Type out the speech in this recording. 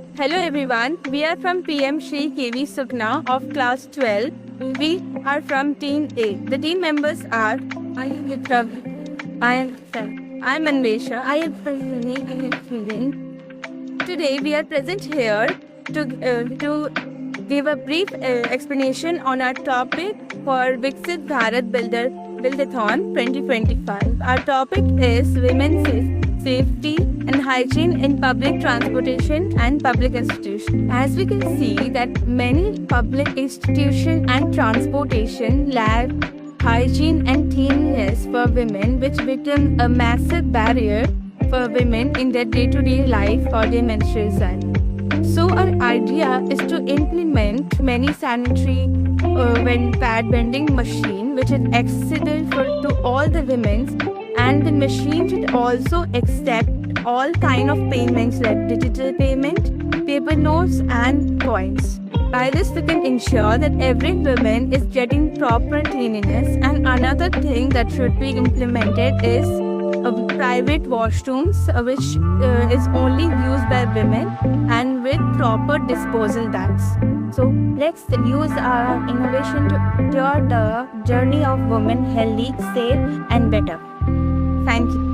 Hello everyone, we are from PM Shri KV Sukna of class 12. We are from team A. The team members are I am Vikram, I am Sam, I am Anvesha, I am Farini, I am Feeling. Today we are present here to give a brief explanation on our topic for Vikshit Bharat Buildathon 2025. Our topic is women's safety and hygiene in public transportation and public institutions. As we can see that many public institutions and transportation lack hygiene and cleanliness for women, which become a massive barrier for women in their day-to-day life or their menstrual cycle. So our idea is to implement many sanitary pad vending machine which is accessible to all the women, and the machine should also accept all kind of payments like digital payment, paper notes and coins. By this we can ensure that every woman is getting proper cleanliness. And another thing that should be implemented is private washrooms which is only used by women and with proper disposal bags. So let's use our innovation to ensure the journey of women healthy, safe and better. Thank you.